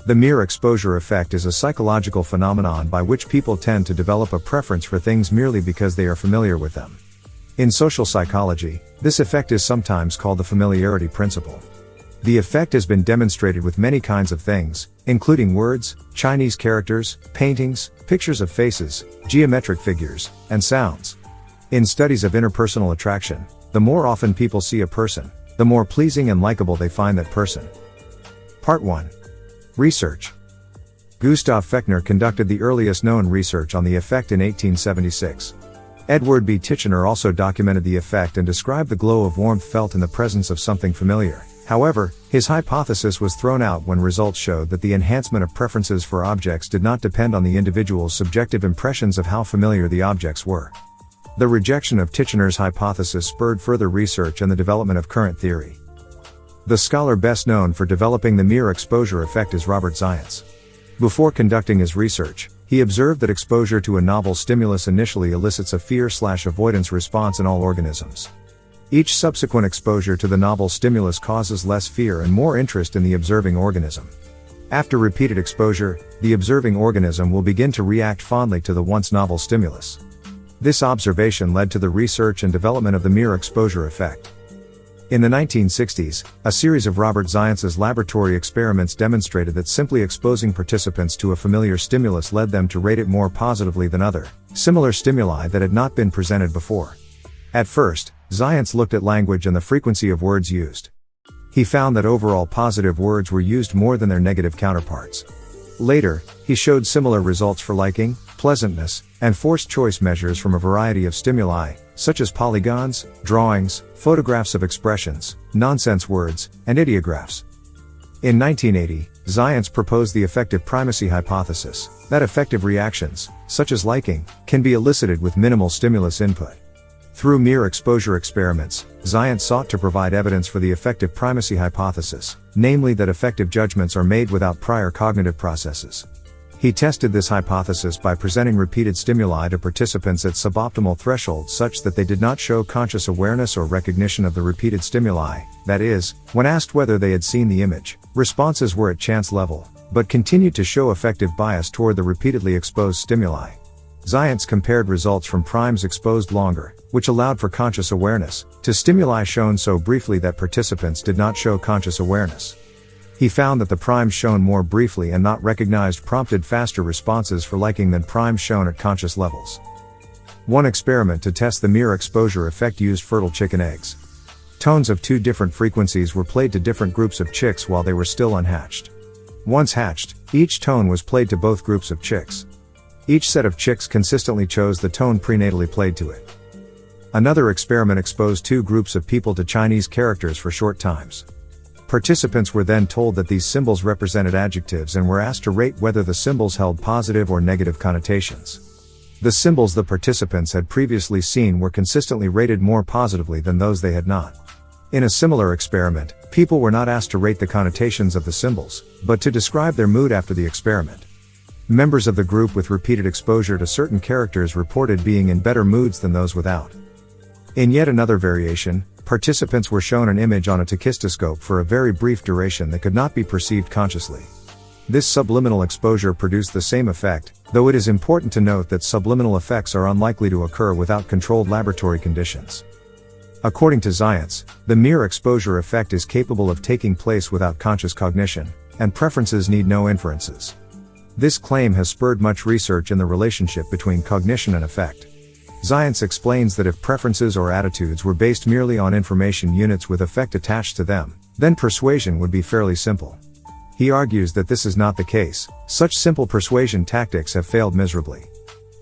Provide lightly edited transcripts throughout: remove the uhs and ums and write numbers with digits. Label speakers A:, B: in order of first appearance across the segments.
A: The mere exposure effect is a psychological phenomenon by which people tend to develop a preference for things merely because they are familiar with them. In social psychology, this effect is sometimes called the familiarity principle. The effect has been demonstrated with many kinds of things, including words, Chinese characters, paintings, pictures of faces, geometric figures, and sounds. In studies of interpersonal attraction, the more often people see a person, the more pleasing and likable they find that person. Part 1. Research. Gustav Fechner conducted the earliest known research on the effect in 1876. Edward B. Titchener also documented the effect and described the glow of warmth felt in the presence of something familiar. However, his hypothesis was thrown out when results showed that the enhancement of preferences for objects did not depend on the individual's subjective impressions of how familiar the objects were. The rejection of Titchener's hypothesis spurred further research and the development of current theory. The scholar best known for developing the mere exposure effect is Robert Zajonc. Before conducting his research, he observed that exposure to a novel stimulus initially elicits a fear/avoidance response in all organisms. Each subsequent exposure to the novel stimulus causes less fear and more interest in the observing organism. After repeated exposure, the observing organism will begin to react fondly to the once novel stimulus. This observation led to the research and development of the mere exposure effect. In the 1960s, a series of Robert Zajonc's laboratory experiments demonstrated that simply exposing participants to a familiar stimulus led them to rate it more positively than other, similar stimuli that had not been presented before. At first, Zajonc looked at language and the frequency of words used. He found that overall positive words were used more than their negative counterparts. Later, he showed similar results for liking, pleasantness, and forced choice measures from a variety of stimuli, such as polygons, drawings, photographs of expressions, nonsense words, and ideographs. In 1980, Zajonc proposed the affective primacy hypothesis, that affective reactions, such as liking, can be elicited with minimal stimulus input. Through mere exposure experiments, Zajonc sought to provide evidence for the affective primacy hypothesis, namely that affective judgments are made without prior cognitive processes. He tested this hypothesis by presenting repeated stimuli to participants at suboptimal thresholds such that they did not show conscious awareness or recognition of the repeated stimuli, that is, when asked whether they had seen the image, responses were at chance level, but continued to show affective bias toward the repeatedly exposed stimuli. Zajonc compared results from primes exposed longer, which allowed for conscious awareness, to stimuli shown so briefly that participants did not show conscious awareness. He found that the primes shown more briefly and not recognized prompted faster responses for liking than primes shown at conscious levels. One experiment to test the mere exposure effect used fertile chicken eggs. Tones of two different frequencies were played to different groups of chicks while they were still unhatched. Once hatched, each tone was played to both groups of chicks. Each set of chicks consistently chose the tone prenatally played to it. Another experiment exposed two groups of people to Chinese characters for short times. Participants were then told that these symbols represented adjectives and were asked to rate whether the symbols held positive or negative connotations. The symbols the participants had previously seen were consistently rated more positively than those they had not. In a similar experiment, people were not asked to rate the connotations of the symbols, but to describe their mood after the experiment. Members of the group with repeated exposure to certain characters reported being in better moods than those without. In yet another variation, participants were shown an image on a tachistoscope for a very brief duration that could not be perceived consciously. This subliminal exposure produced the same effect, though it is important to note that subliminal effects are unlikely to occur without controlled laboratory conditions. According to Zajonc, the mere exposure effect is capable of taking place without conscious cognition, and preferences need no inferences. This claim has spurred much research in the relationship between cognition and effect. Zajonc explains that if preferences or attitudes were based merely on information units with effect attached to them, then persuasion would be fairly simple. He argues that this is not the case. Such simple persuasion tactics have failed miserably.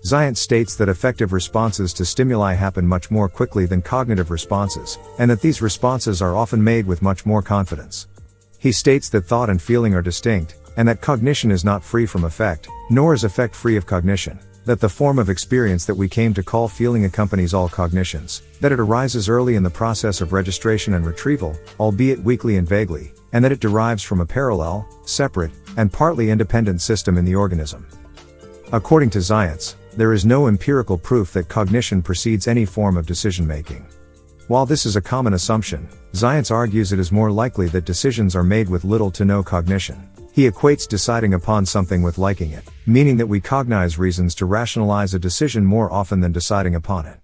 A: Zajonc states that affective responses to stimuli happen much more quickly than cognitive responses, and that these responses are often made with much more confidence. He states that thought and feeling are distinct, and that cognition is not free from effect, nor is effect free of cognition. That the form of experience that we came to call feeling accompanies all cognitions, that it arises early in the process of registration and retrieval, albeit weakly and vaguely, and that it derives from a parallel, separate, and partly independent system in the organism. According to Zajonc, there is no empirical proof that cognition precedes any form of decision-making. While this is a common assumption, Zajonc argues it is more likely that decisions are made with little to no cognition. He equates deciding upon something with liking it, meaning that we cognize reasons to rationalize a decision more often than deciding upon it.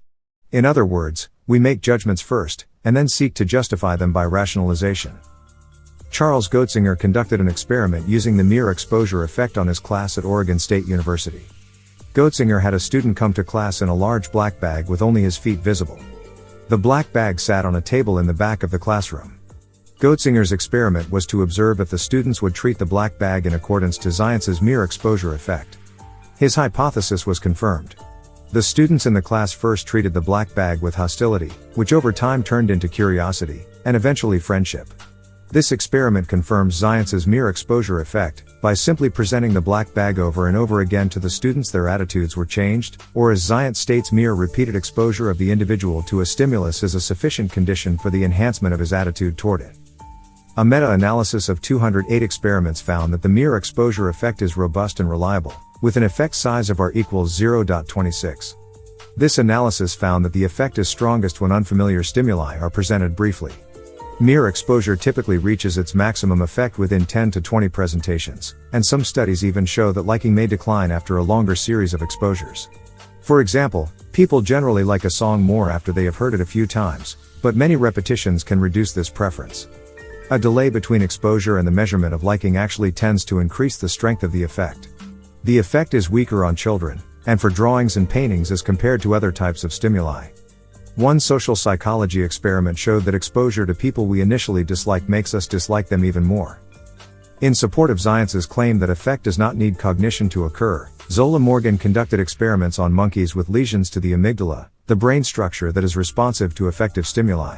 A: In other words, we make judgments first, and then seek to justify them by rationalization. Charles Goetzinger conducted an experiment using the mere exposure effect on his class at Oregon State University. Goetzinger had a student come to class in a large black bag with only his feet visible. The black bag sat on a table in the back of the classroom. Goetzinger's experiment was to observe if the students would treat the black bag in accordance to Zientz's mere exposure effect. His hypothesis was confirmed. The students in the class first treated the black bag with hostility, which over time turned into curiosity, and eventually friendship. This experiment confirms Zientz's mere exposure effect. By simply presenting the black bag over and over again to the students, their attitudes were changed, or as Zientz states, mere repeated exposure of the individual to a stimulus is a sufficient condition for the enhancement of his attitude toward it. A meta-analysis of 208 experiments found that the mere exposure effect is robust and reliable, with an effect size of R equals 0.26. This analysis found that the effect is strongest when unfamiliar stimuli are presented briefly. Mere exposure typically reaches its maximum effect within 10 to 20 presentations, and some studies even show that liking may decline after a longer series of exposures. For example, people generally like a song more after they have heard it a few times, but many repetitions can reduce this preference. A delay between exposure and the measurement of liking actually tends to increase the strength of the effect. The effect is weaker on children, and for drawings and paintings as compared to other types of stimuli. One social psychology experiment showed that exposure to people we initially dislike makes us dislike them even more. In support of Zientz's claim that effect does not need cognition to occur, Zola Morgan conducted experiments on monkeys with lesions to the amygdala, the brain structure that is responsive to affective stimuli.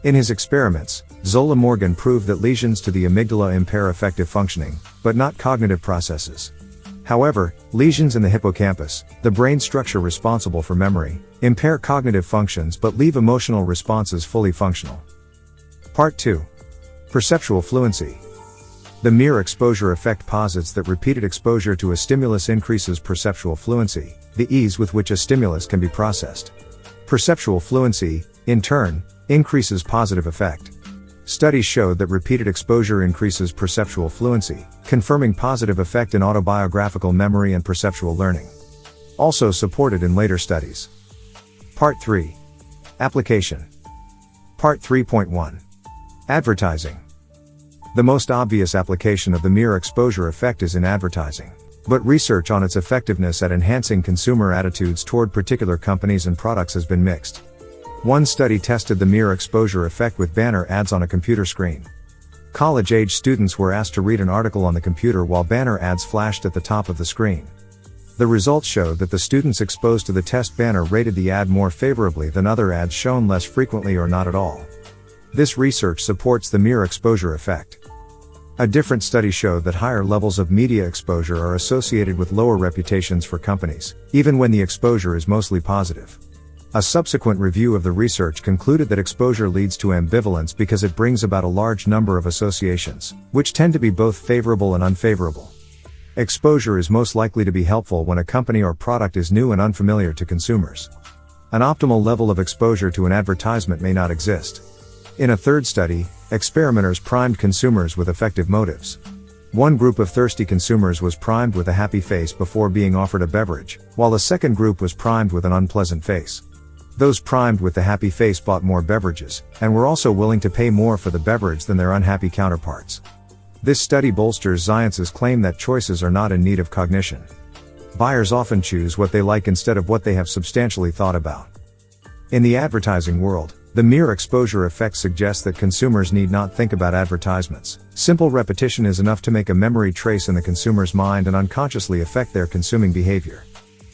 A: In his experiments, Zola Morgan proved that lesions to the amygdala impair affective functioning, but not cognitive processes. However, lesions in the hippocampus, the brain structure responsible for memory, impair cognitive functions but leave emotional responses fully functional. Part 2. Perceptual fluency. The mere exposure effect posits that repeated exposure to a stimulus increases perceptual fluency, the ease with which a stimulus can be processed. Perceptual fluency, in turn, increases positive affect. Studies showed that repeated exposure increases perceptual fluency, confirming positive effect in autobiographical memory and perceptual learning. Also supported in later studies. Part 3. Application. Part 3.1. Advertising. The most obvious application of the mere exposure effect is in advertising, but research on its effectiveness at enhancing consumer attitudes toward particular companies and products has been mixed. One study tested the mere exposure effect with banner ads on a computer screen. College-age students were asked to read an article on the computer while banner ads flashed at the top of the screen. The results showed that the students exposed to the test banner rated the ad more favorably than other ads shown less frequently or not at all. This research supports the mere exposure effect. A different study showed that higher levels of media exposure are associated with lower reputations for companies, even when the exposure is mostly positive. A subsequent review of the research concluded that exposure leads to ambivalence because it brings about a large number of associations, which tend to be both favorable and unfavorable. Exposure is most likely to be helpful when a company or product is new and unfamiliar to consumers. An optimal level of exposure to an advertisement may not exist. In a third study, experimenters primed consumers with effective motives. One group of thirsty consumers was primed with a happy face before being offered a beverage, while a second group was primed with an unpleasant face. Those primed with the happy face bought more beverages, and were also willing to pay more for the beverage than their unhappy counterparts. This study bolsters Zientz's claim that choices are not in need of cognition. Buyers often choose what they like instead of what they have substantially thought about. In the advertising world, the mere exposure effect suggests that consumers need not think about advertisements. Simple repetition is enough to make a memory trace in the consumer's mind and unconsciously affect their consuming behavior.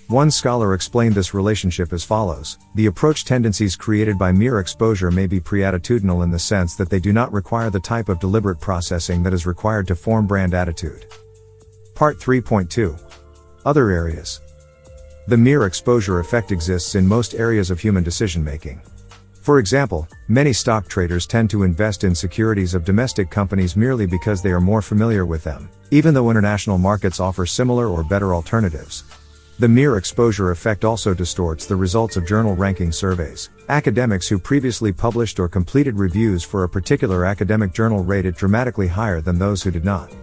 A: One scholar explained this relationship as follows: the approach tendencies created by mere exposure may be pre-attitudinal in the sense that they do not require the type of deliberate processing that is required to form brand attitude. Part 3.2. Other areas. The mere exposure effect exists in most areas of human decision-making. For example, many stock traders tend to invest in securities of domestic companies merely because they are more familiar with them, even though international markets offer similar or better alternatives. The mere exposure effect also distorts the results of journal ranking surveys. Academics who previously published or completed reviews for a particular academic journal rate it dramatically higher than those who did not.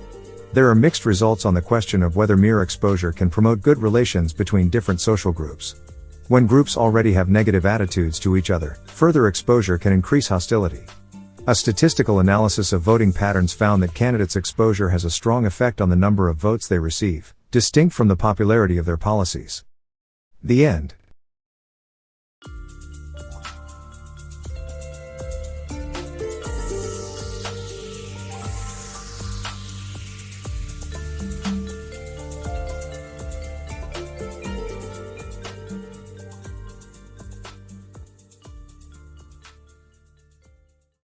A: There are mixed results on the question of whether mere exposure can promote good relations between different social groups. When groups already have negative attitudes to each other, further exposure can increase hostility. A statistical analysis of voting patterns found that candidates' exposure has a strong effect on the number of votes they receive, distinct from the popularity of their policies. The end.